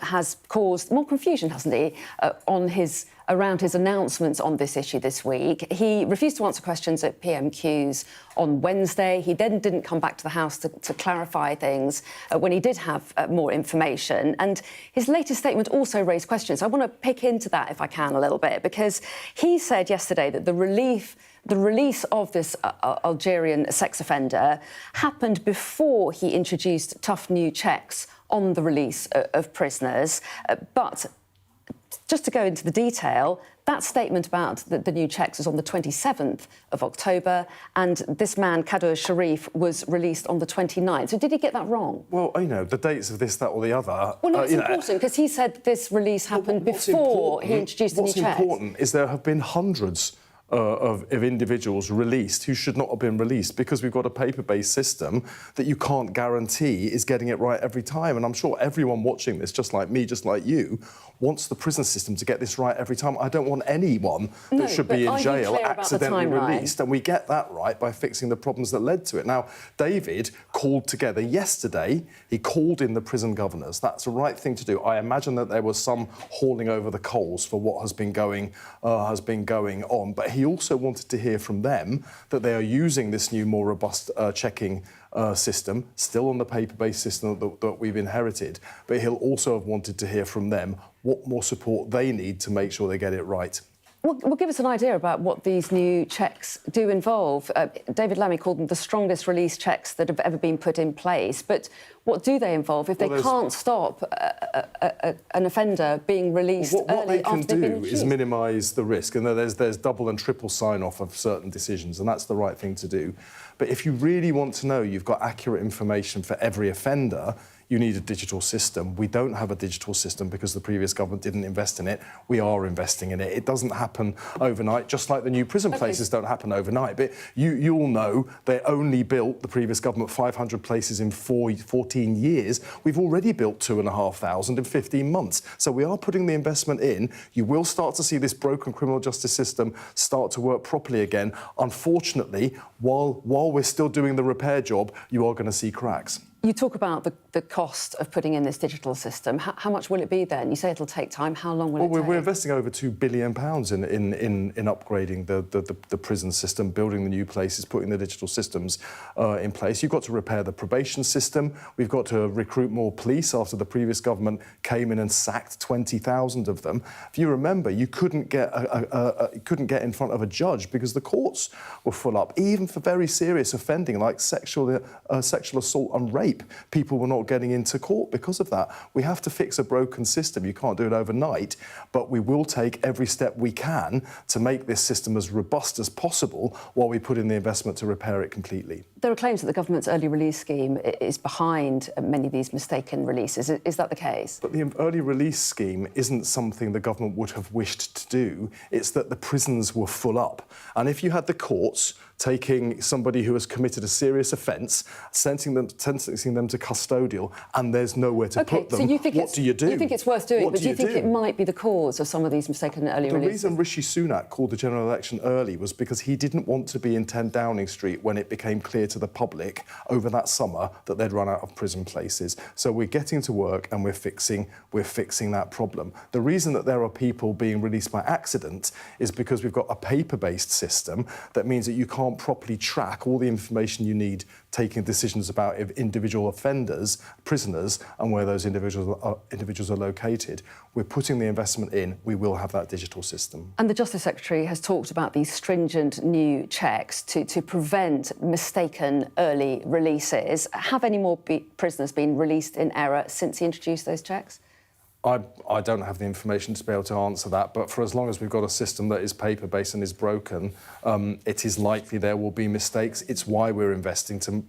has caused more confusion, hasn't he, around his announcements on this issue this week. He refused to answer questions at PMQs on Wednesday. He then didn't come back to the House to clarify things when he did have more information. And his latest statement also raised questions. I want to pick into that, if I can, a little bit, because he said yesterday that the release of this Algerian sex offender happened before he introduced tough new checks on the release of prisoners. But just to go into the detail, that statement about the new checks was on the 27th of October, and this man, Kader Sharif, was released on the 29th. So did he get that wrong? Well, you know, the dates of this, that or the other... Well, no, it's important, because he said this release happened before he introduced the new checks. What's important is there have been hundreds of individuals released who should not have been released because we've got a paper-based system that you can't guarantee is getting it right every time. And I'm sure everyone watching this, just like me, just like you, wants the prison system to get this right every time. I don't want anyone that should be in jail accidentally released, and we get that right by fixing the problems that led to it. Now, David called together yesterday, he called in the prison governors. That's the right thing to do. I imagine that there was some hauling over the coals for what has been going on, but he also wanted to hear from them that they are using this new, more robust checking system, still on the paper-based system that we've inherited, but he'll also have wanted to hear from them what more support they need to make sure they get it right. Well, give us an idea about what these new checks do involve. David Lammy called them the strongest release checks that have ever been put in place. But what do they involve if they can't stop an offender being released early after they've been accused? What they can do is minimise the risk. And there's double and triple sign-off of certain decisions, and that's the right thing to do. But if you really want to know you've got accurate information for every offender, you need a digital system. We don't have a digital system because the previous government didn't invest in it. We are investing in it. It doesn't happen overnight, just like the new prison places don't happen overnight. But you all know they only built, the previous government, 500 places in 14 years. We've already built 2,500 in 15 months. So we are putting the investment in. You will start to see this broken criminal justice system start to work properly again. Unfortunately, while we're still doing the repair job, you are going to see cracks. You talk about the cost of putting in this digital system. How much will it be then? You say it'll take time. How long will it take? We're investing over £2 billion in upgrading the prison system, building the new places, putting the digital systems in place. You've got to repair the probation system. We've got to recruit more police after the previous government came in and sacked 20,000 of them. If you remember, you couldn't get in front of a judge because the courts were full up, even for very serious offending like sexual assault and rape. People were not getting into court because of that. We have to fix a broken system. You can't do it overnight, but we will take every step we can to make this system as robust as possible while we put in the investment to repair it completely. There are claims that the government's early release scheme is behind many of these mistaken releases. Is that the case? But the early release scheme isn't something the government would have wished to do. It's that the prisons were full up. And if you had the courts taking somebody who has committed a serious offence, sentencing them to custodial, and there's nowhere to put them, so you think what do you do? You think it's worth doing, but do you think it might be the cause of some of these mistaken early releases? The reason Rishi Sunak called the general election early was because he didn't want to be in 10 Downing Street when it became clear to the public over that summer that they'd run out of prison places. So we're getting to work and we're fixing that problem. The reason that there are people being released by accident is because we've got a paper-based system that means that you can't properly track all the information you need taking decisions about individual offenders, prisoners, and where those individuals are located. We're putting the investment in. We will have that digital system. And the Justice Secretary has talked about these stringent new checks to prevent mistaken early releases. Have any more prisoners been released in error since he introduced those checks? I don't have the information to be able to answer that, but for as long as we've got a system that is paper-based and is broken, it is likely there will be mistakes. It's why we're investing to